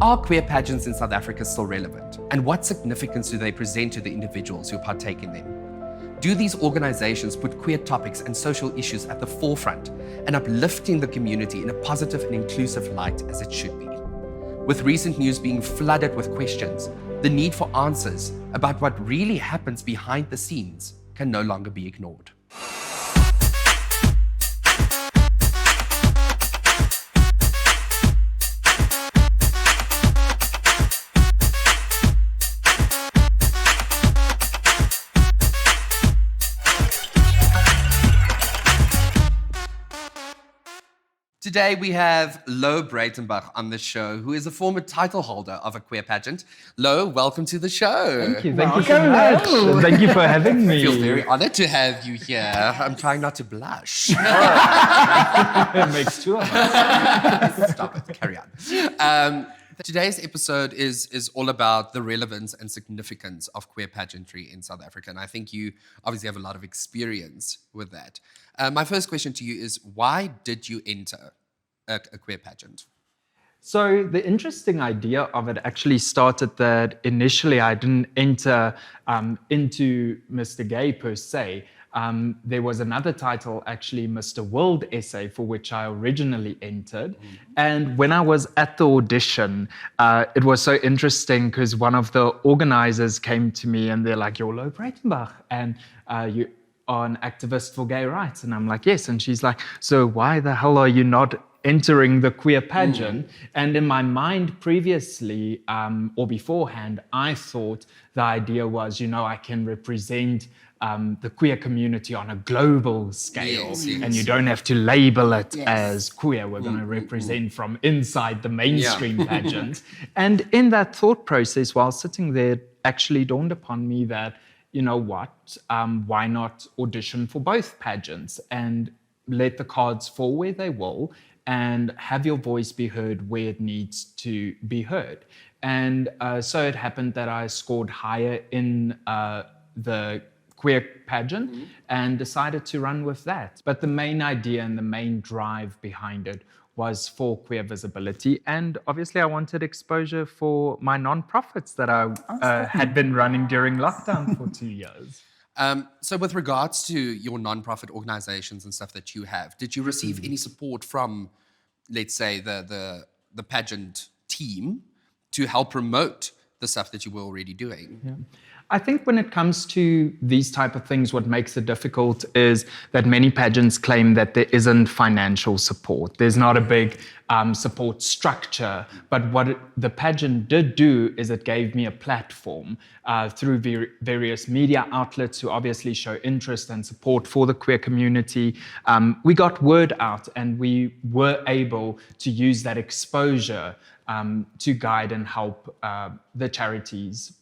Are queer pageants in South Africa still relevant? And what significance do they present to the individuals who partake in them? Do these organizations put queer topics and social issues at the forefront and uplifting the community in a positive and inclusive light as it should be? With recent news being flooded with questions, the need for answers about what really happens behind the scenes can no longer be ignored. Today we have Louw Breytenbach on the show, who is a former title holder of a queer pageant. Louw, welcome to the show. Thank you so much. Thank you for having me. I feel very honored to have you here. I'm trying not to blush. It makes two of us. Stop it, carry on. Today's episode is all about the relevance and significance of queer pageantry in South Africa, and I think you obviously have a lot of experience with that. My first question to you is, why did you enter a queer pageant? So the interesting idea of it actually started that initially I didn't enter into Mr. Gay per se. There was another title, actually, Mr. World Essay, for which I originally entered. And when I was at the audition, it was so interesting because one of the organizers came to me and they're like, "You're Louw Breytenbach, and you are an activist for gay rights." And I'm like, "Yes." And she's like, "So why the hell are you not entering the queer pageant?" And in my mind previously or beforehand, I thought the idea was, I can represent the queer community on a global scale, yes. And you don't have to label it as queer. We're going to represent from inside the mainstream pageant. And in that thought process, while sitting there, it actually dawned upon me that, why not audition for both pageants and let the cards fall where they will and have your voice be heard where it needs to be heard. And so it happened that I scored higher in the queer pageant and decided to run with that. But the main idea and the main drive behind it was for queer visibility. And obviously I wanted exposure for my non-profits that I had been running during lockdown for 2 years. So with regards to your non-profit organizations and stuff that you have, did you receive any support from, let's say, the pageant team to help promote the stuff that you were already doing? Yeah. I think when it comes to these type of things, what makes it difficult is that many pageants claim that there isn't financial support. There's not a big support structure. But what the pageant did do is it gave me a platform through various media outlets to obviously show interest and support for the queer community. We got word out and we were able to use that exposure to guide and help the charities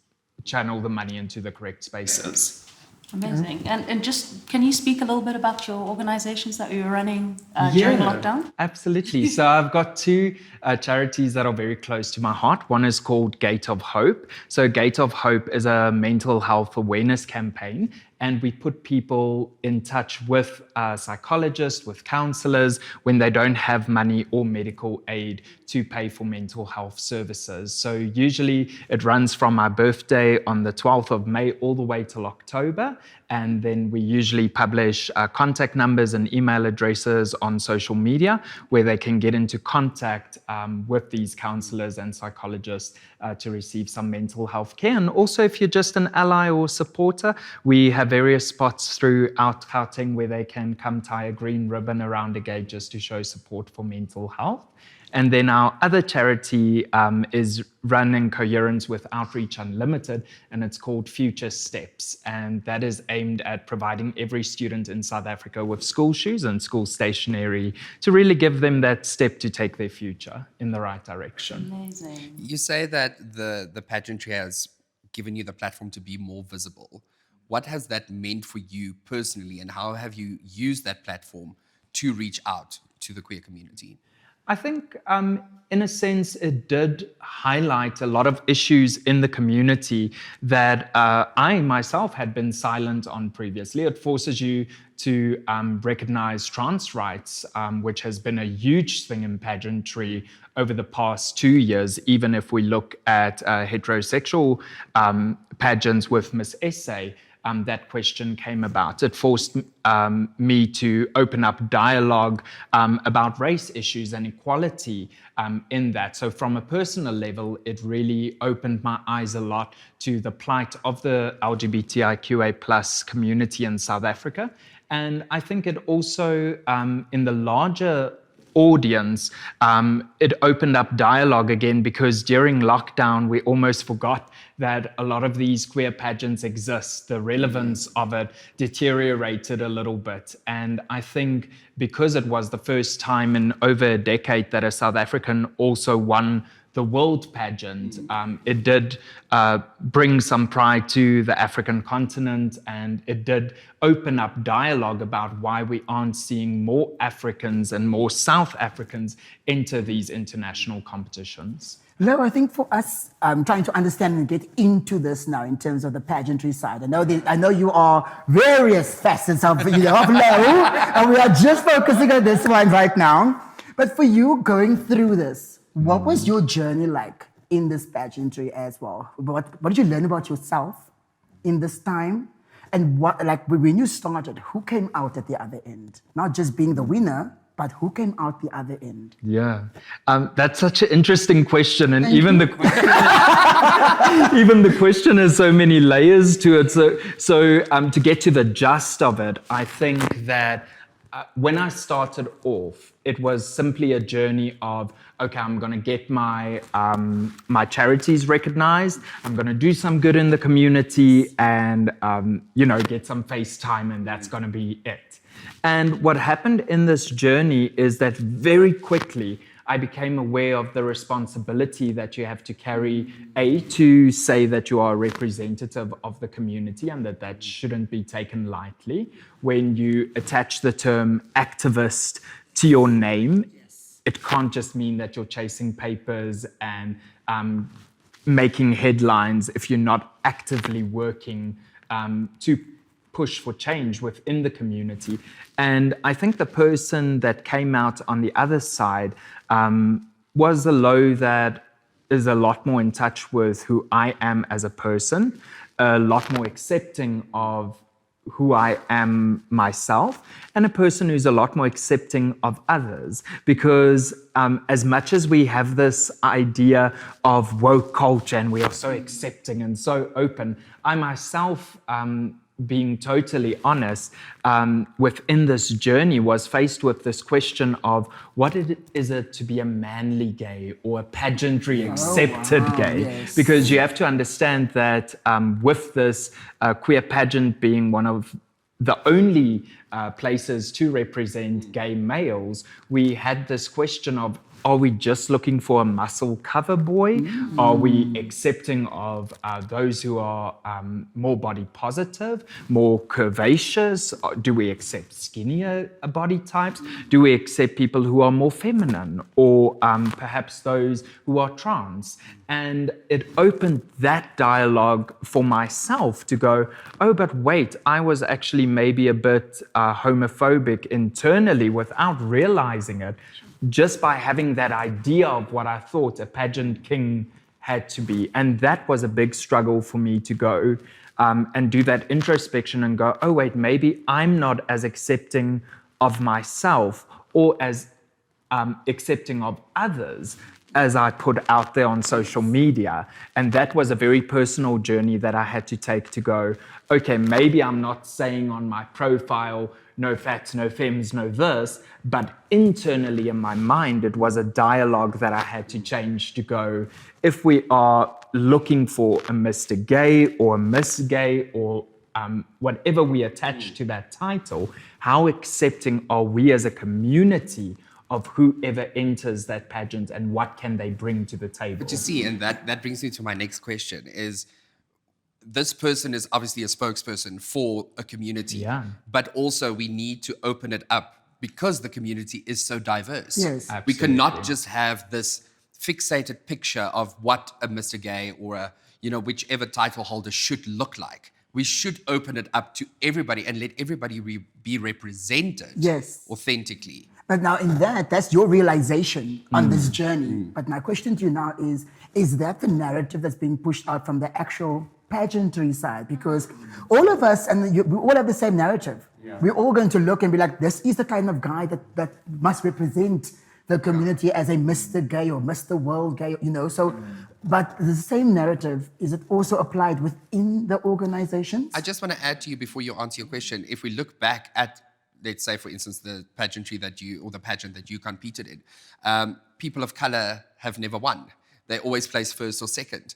channel the money into the correct spaces. Amazing. And just, can you speak a little bit about your organizations that you were running during lockdown? Absolutely. So I've got two charities that are very close to my heart. One is called Gate of Hope. So Gate of Hope is a mental health awareness campaign. And we put people in touch with psychologists, with counselors, when they don't have money or medical aid to pay for mental health services. So usually it runs from my birthday on the 12th of May all the way till October. And then we usually publish contact numbers and email addresses on social media where they can get into contact with these counselors and psychologists to receive some mental health care. And also, if you're just an ally or supporter, we have various spots throughout Gauteng where they can come tie a green ribbon around a gate just to show support for mental health. And then our other charity is run in coherence with Outreach Unlimited, and it's called Future Steps. And that is aimed at providing every student in South Africa with school shoes and school stationery to really give them that step to take their future in the right direction. Amazing. You say that the pageantry has given you the platform to be more visible. What has that meant for you personally, and how have you used that platform to reach out to the queer community? I think, in a sense, it did highlight a lot of issues in the community that I myself had been silent on previously. It forces you to recognize trans rights, which has been a huge thing in pageantry over the past 2 years. Even if we look at heterosexual pageants with Miss Essay, that question came about. It forced me to open up dialogue about race issues and equality in that. So from a personal level, it really opened my eyes a lot to the plight of the LGBTIQA plus community in South Africa. And I think it also, in the larger audience, it opened up dialogue again, because during lockdown, we almost forgot that a lot of these queer pageants exist. The relevance of it deteriorated a little bit. And I think because it was the first time in over a decade that a South African also won the world pageant, it did bring some pride to the African continent, and it did open up dialogue about why we aren't seeing more Africans and more South Africans enter these international competitions. Louw, I think for us, trying to understand and get into this now in terms of the pageantry side. I know you are various facets of Louw, and we are just focusing on this one right now. But for you, going through this, what was your journey like in this pageantry as well? What did you learn about yourself in this time? And what, like, when you started, who came out at the other end? Not just being the winner, but who came out the other end? Yeah, that's such an interesting question, and even the question has so many layers to it. So to get to the gist of it, I think that when I started off, it was simply a journey of, okay, I'm going to get my my charities recognized. I'm going to do some good in the community, and get some face time, and that's going to be it. And what happened in this journey is that very quickly I became aware of the responsibility that you have to carry, to say that you are a representative of the community, and that shouldn't be taken lightly. When you attach the term activist to your name, it can't just mean that you're chasing papers and making headlines if you're not actively working to push for change within the community. And I think the person that came out on the other side was a Louw that is a lot more in touch with who I am as a person, a lot more accepting of who I am myself, and a person who's a lot more accepting of others. Because as much as we have this idea of woke culture and we are so accepting and so open, I myself, being totally honest, within this journey was faced with this question of what is it to be a manly gay or a pageantry accepted gay? Yes. Because you have to understand that with this queer pageant being one of the only places to represent gay males, we had this question of, are we just looking for a muscle cover boy? Are we accepting of those who are more body positive, more curvaceous? Do we accept skinnier body types? Do we accept people who are more feminine, or perhaps those who are trans? And it opened that dialogue for myself to go, oh, but wait, I was actually maybe a bit homophobic internally without realizing it, just by having that idea of what I thought a pageant king had to be. And that was a big struggle for me to go and do that introspection and go, oh, wait, maybe I'm not as accepting of myself or as accepting of others as I put out there on social media. And that was a very personal journey that I had to take to go, okay, maybe I'm not saying on my profile, no fats, no femmes, no this, but internally in my mind, it was a dialogue that I had to change to go, if we are looking for a Mr. Gay or a Miss Gay or whatever we attach to that title, how accepting are we as a community of whoever enters that pageant and what can they bring to the table? But you see, and that brings me to my next question is, this person is obviously a spokesperson for a community, but also we need to open it up because the community is so diverse. Yes. We cannot Absolutely. just have this fixated picture of what a Mr. Gay or a, whichever title holder should look like. We should open it up to everybody and let everybody be represented Yes. authentically. But now that's your realization on this journey. But my question to you now is that the narrative that's being pushed out from the actual pageantry side? Because all of us, we all have the same narrative. We're all going to look and be like, this is the kind of guy that must represent the community as a Mr. Gay or Mr. World Gay, but the same narrative, is it also applied within the organizations? I just want to add to you before you answer your question. If we look back at, let's say, for instance, the pageant that you competed in, people of color have never won. They always place first or second.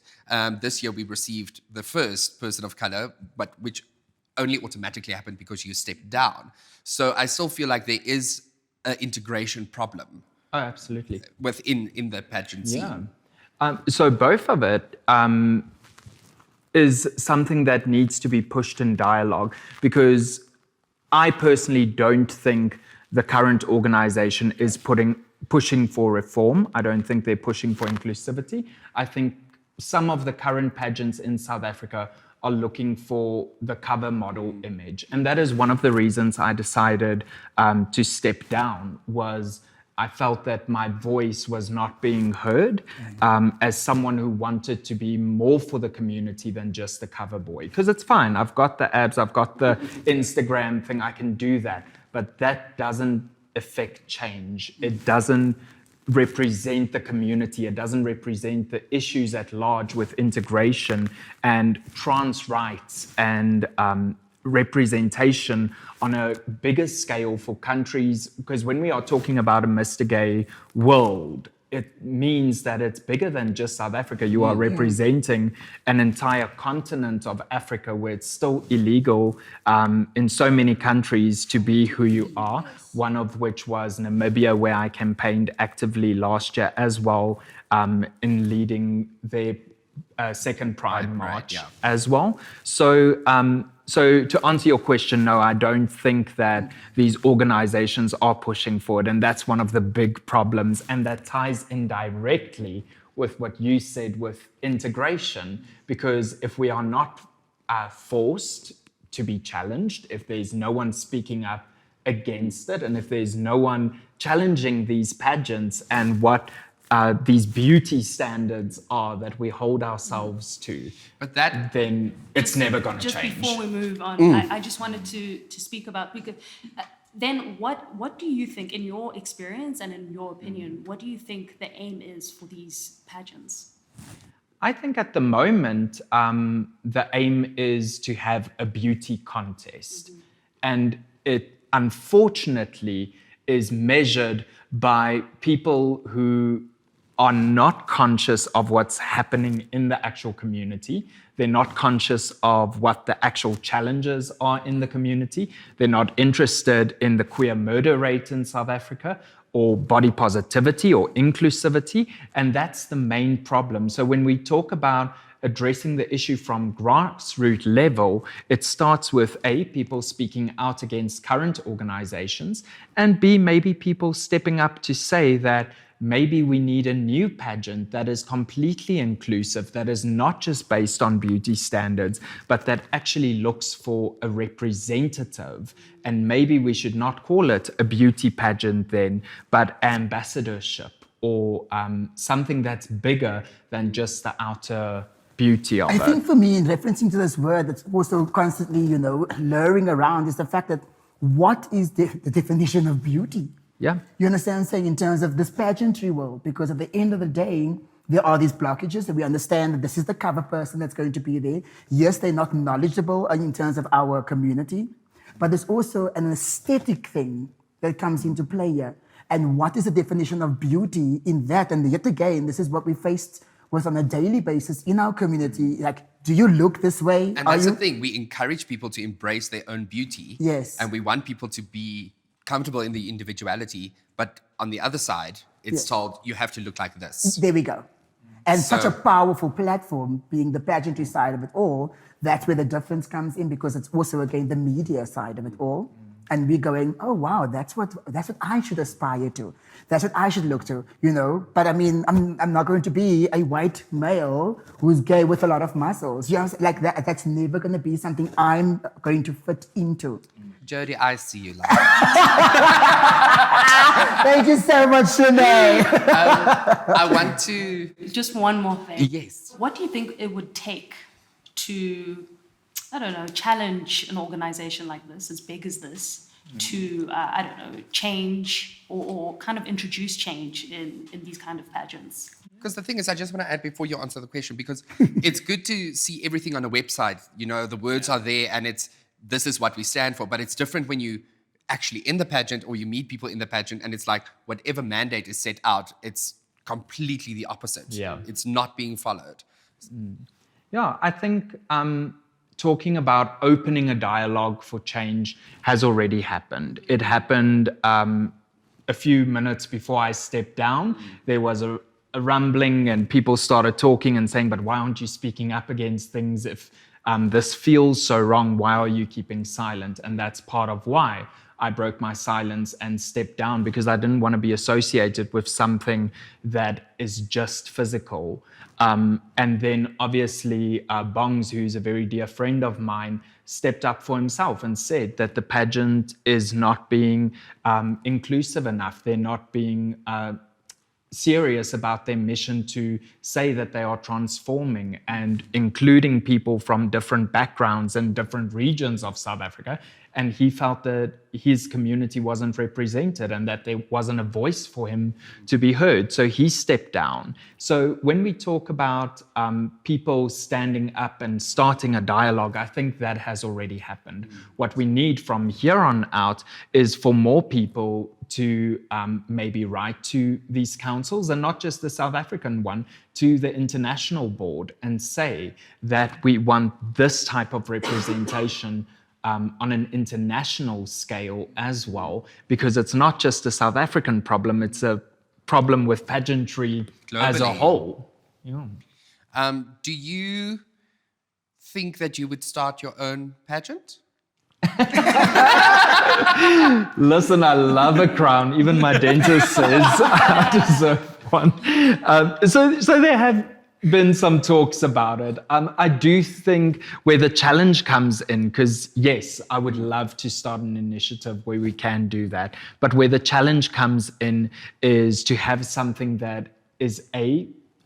This year we received the first person of color, but which only automatically happened because you stepped down. So I still feel like there is an integration problem. Oh, absolutely. In the pageant scene. Yeah. So both of it is something that needs to be pushed in dialogue, because I personally don't think the current organization is pushing for reform. I don't think they're pushing for inclusivity. I think some of the current pageants in South Africa are looking for the cover model image. And that is one of the reasons I decided to step down, was I felt that my voice was not being heard as someone who wanted to be more for the community than just the cover boy. Because it's fine, I've got the abs, I've got the Instagram thing, I can do that. But that doesn't affect change. It doesn't represent the community. It doesn't represent the issues at large with integration and trans rights and representation on a bigger scale for countries. Because when we are talking about a Mr. Gay world, it means that it's bigger than just South Africa. You are representing an entire continent of Africa where it's still illegal in so many countries to be who you are, one of which was Namibia, where I campaigned actively last year as well, in leading their second Pride March as well. So to answer your question, no, I don't think that these organizations are pushing forward. And that's one of the big problems. And that ties in directly with what you said with integration. Because if we are not forced to be challenged, if there's no one speaking up against it, and if there's no one challenging these pageants and what these beauty standards are that we hold ourselves to, then it's never going to change. Just before we move on, I just wanted to speak about, because then what do you think, in your experience and in your opinion, what do you think the aim is for these pageants? I think at the moment, the aim is to have a beauty contest. And it, unfortunately, is measured by people who are not conscious of what's happening in the actual community. They're not conscious of what the actual challenges are in the community. They're not interested in the queer murder rate in South Africa, or body positivity or inclusivity. And that's the main problem. So when we talk about addressing the issue from grassroots level, it starts with A, people speaking out against current organizations, and B, maybe people stepping up to say that maybe we need a new pageant that is completely inclusive, that is not just based on beauty standards, but that actually looks for a representative. And maybe we should not call it a beauty pageant then, but ambassadorship, or something that's bigger than just the outer beauty of it. I think for me, in referencing to this word that's also constantly, luring around, is the fact that what is the definition of beauty? Yeah. You understand what I'm saying, in terms of this pageantry world? Because at the end of the day, there are these blockages that we understand that this is the cover person that's going to be there. Yes, they're not knowledgeable in terms of our community, but there's also an aesthetic thing that comes into play here. And what is the definition of beauty in that? And yet again, this is what we faced with on a daily basis in our community. Like, do you look this way? And that's the thing, we encourage people to embrace their own beauty. Yes. And we want people to be comfortable in the individuality, but on the other side, it's told you have to look like this. There we go. And such a powerful platform, being the pageantry side of it all, that's where the difference comes in, because it's also, again, the media side of it all. and we going, oh wow, that's what I should aspire to. That's what I should look to, you know. But I mean, I'm not going to be a white male who's gay with a lot of muscles. You know, like that. That's never going to be something I'm going to fit into. Jody, I see you like Thank you so much, Shanae. I want to... Just one more thing. Yes. What do you think it would take to, I don't know, challenge an organization like this, as big as this, to, I don't know, change or kind of introduce change in these kind of pageants? Because the thing is, I just want to add before you answer the question, because it's good to see everything on a website. You know, the words are there and this is what we stand for, but it's different when you actually in the pageant or you meet people in the pageant and it's like whatever mandate is set out, it's completely the opposite. Yeah. It's not being followed. Yeah, I think talking about opening a dialogue for change has already happened. It happened a few minutes before I stepped down. There was a rumbling and people started talking and saying, but why aren't you speaking up against things if this feels so wrong? Why are you keeping silent? And that's part of why I broke my silence and stepped down, because I didn't want to be associated with something that is just physical. And then obviously Bongs, who's a very dear friend of mine, stepped up for himself and said that the pageant is not being inclusive enough. They're not being serious about their mission to say that they are transforming and including people from different backgrounds and different regions of South Africa. And he felt that his community wasn't represented and that there wasn't a voice for him to be heard. So he stepped down. So when we talk about people standing up and starting a dialogue, I think that has already happened. What we need from here on out is for more people to maybe write to these councils, and not just the South African one, to the international board and say that we want this type of representation on an international scale as well, because it's not just a South African problem, it's a problem with pageantry as a Globally. whole. Yeah. Do you think that you would start your own pageant? Listen, I love a crown. Even my dentist says I deserve one. So there have been some talks about it. I do think where the challenge comes in, because yes, I would love to start an initiative where we can do that. But where the challenge comes in is to have something that is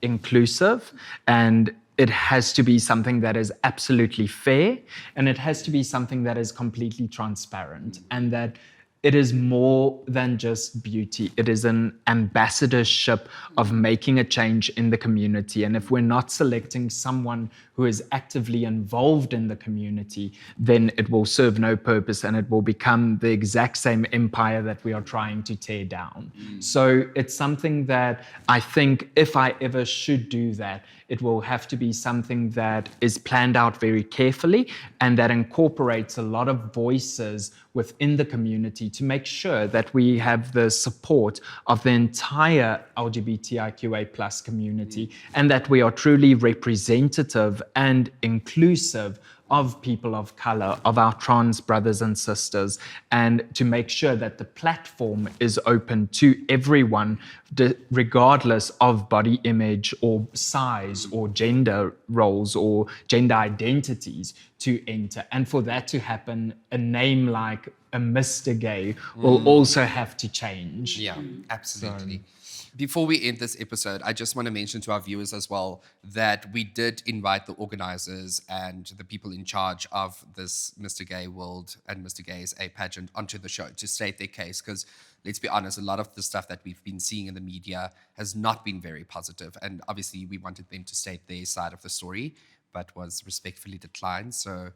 inclusive, and it has to be something that is absolutely fair, and it has to be something that is completely transparent, and that it is more than just beauty. It is an ambassadorship of making a change in the community. And if we're not selecting someone who is actively involved in the community, then it will serve no purpose and it will become the exact same empire that we are trying to tear down. So it's something that I think if I ever should do that, it will have to be something that is planned out very carefully and that incorporates a lot of voices within the community to make sure that we have the support of the entire LGBTIQA+ community and that we are truly representative and inclusive of people of color, of our trans brothers and sisters, and to make sure that the platform is open to everyone, regardless of body image or size or gender roles or gender identities, to enter. And for that to happen, a name like a Mr. Gay will also have to change. Yeah, absolutely. Before we end this episode, I just want to mention to our viewers as well that we did invite the organisers and the people in charge of this Mr. Gay World and Mr. Gay's A pageant onto the show to state their case, because let's be honest, a lot of the stuff that we've been seeing in the media has not been very positive, and obviously we wanted them to state their side of the story, but was respectfully declined. So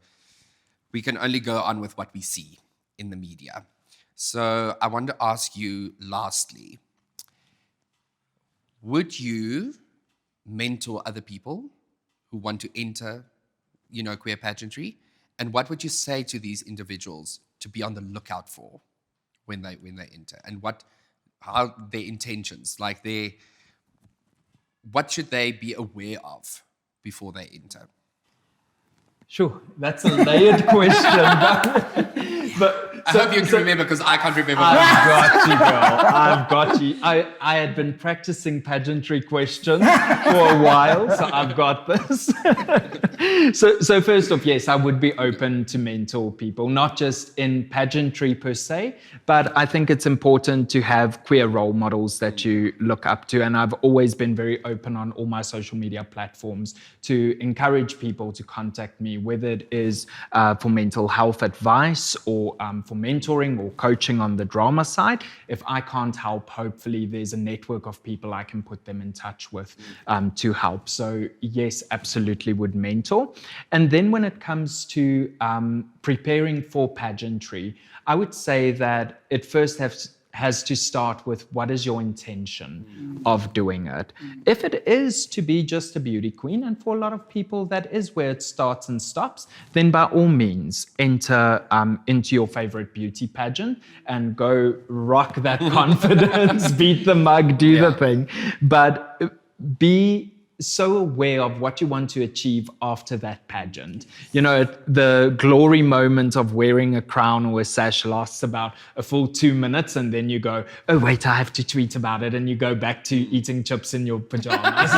we can only go on with what we see in the media. So I want to ask you lastly, would you mentor other people who want to enter, queer pageantry? And what would you say to these individuals to be on the lookout for when they enter? And how their intentions, what should they be aware of before they enter? Sure, that's a layered question. But I hope you can remember, because I can't remember. I've got you, girl. I've got you. I had been practicing pageantry questions for a while, so I've got this. So first off, yes, I would be open to mentor people, not just in pageantry per se, but I think it's important to have queer role models that you look up to. And I've always been very open on all my social media platforms to encourage people to contact me, whether it is for mental health advice or for mentoring or coaching on the drama side. If I can't help, hopefully there's a network of people I can put them in touch with to help. So yes, absolutely would mentor. And then when it comes to preparing for pageantry, I would say that it first has to start with what is your intention of doing it. If it is to be just a beauty queen, and for a lot of people that is where it starts and stops, then by all means enter into your favorite beauty pageant and go rock that confidence, beat the mug, do the thing. But be so aware of what you want to achieve after that pageant. You know, the glory moment of wearing a crown or a sash lasts about a full 2 minutes, and then you go, oh wait, I have to tweet about it, and you go back to eating chips in your pajamas.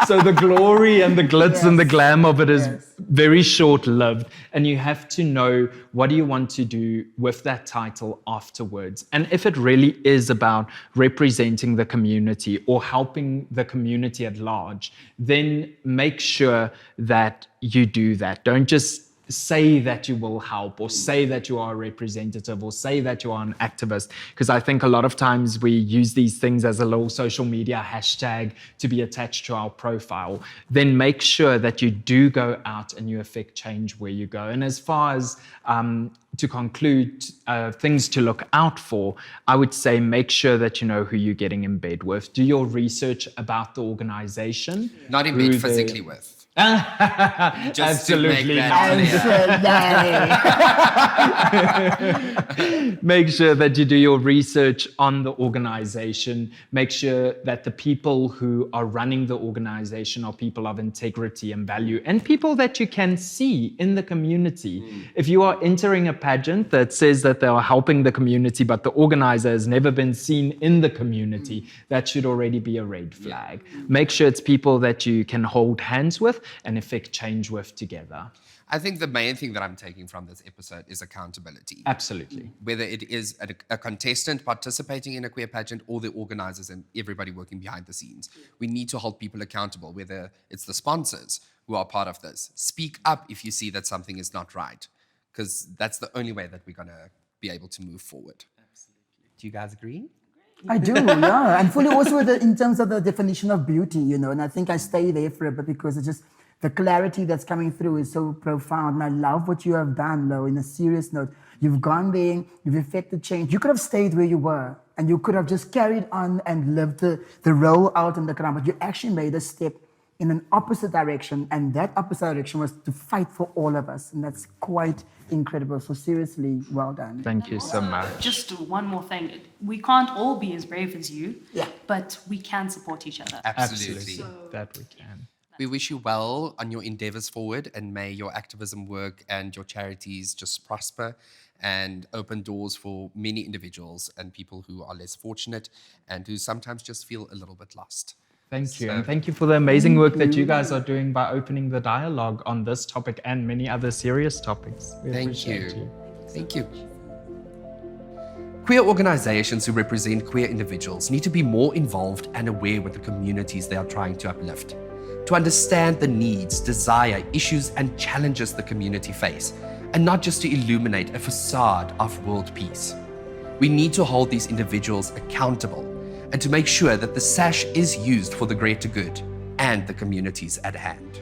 so the glory and the glitz and the glam of it is very short-lived, and you have to know what do you want to do with that title afterwards. And if it really is about representing the community or helping the community at large, then make sure that you do that. Don't just say that you will help, or say that you are a representative, or say that you are an activist, because I think a lot of times we use these things as a little social media hashtag to be attached to our profile. Then make sure that you do go out and you affect change where you go. And as far as to conclude, things to look out for, I would say make sure that you know who you're getting in bed with. Do your research about the organization. Not in bed physically with. Just Absolutely. Make sure that you do your research on the organization. Make sure that the people who are running the organization are people of integrity and value, and people that you can see in the community. If you are entering a pageant that says that they are helping the community, but the organizer has never been seen in the community, that should already be a red flag. Make sure it's people that you can hold hands with and effect change with together. I think the main thing that I'm taking from this episode is accountability. Absolutely. Whether it is a contestant participating in a queer pageant or the organizers and everybody working behind the scenes, we need to hold people accountable, whether it's the sponsors who are part of this. Speak up if you see that something is not right, because that's the only way that we're going to be able to move forward. Absolutely. Do you guys agree? I do, yeah. And fully also in terms of the definition of beauty, you know, and I think I stay there for a bit because it's just the clarity that's coming through is so profound. And I love what you have done, Louw, in a serious note. You've gone there, you've effected change. You could have stayed where you were and you could have just carried on and lived the role out in the crown, but you actually made a step in an opposite direction, and that opposite direction was to fight for all of us, and that's quite incredible. So seriously, well done. Thank you so much. Just one more thing. We can't all be as brave as you, but we can support each other. Absolutely. That we can. We wish you well on your endeavors forward, and may your activism work and your charities just prosper and open doors for many individuals and people who are less fortunate and who sometimes just feel a little bit lost. Thank you. And thank you for the amazing work that you guys are doing by opening the dialogue on this topic and many other serious topics. Thank you. Thank you. Queer organizations who represent queer individuals need to be more involved and aware with the communities they are trying to uplift, to understand the needs, desire, issues, and challenges the community face, and not just to illuminate a facade of world peace. We need to hold these individuals accountable and to make sure that the sash is used for the greater good and the communities at hand.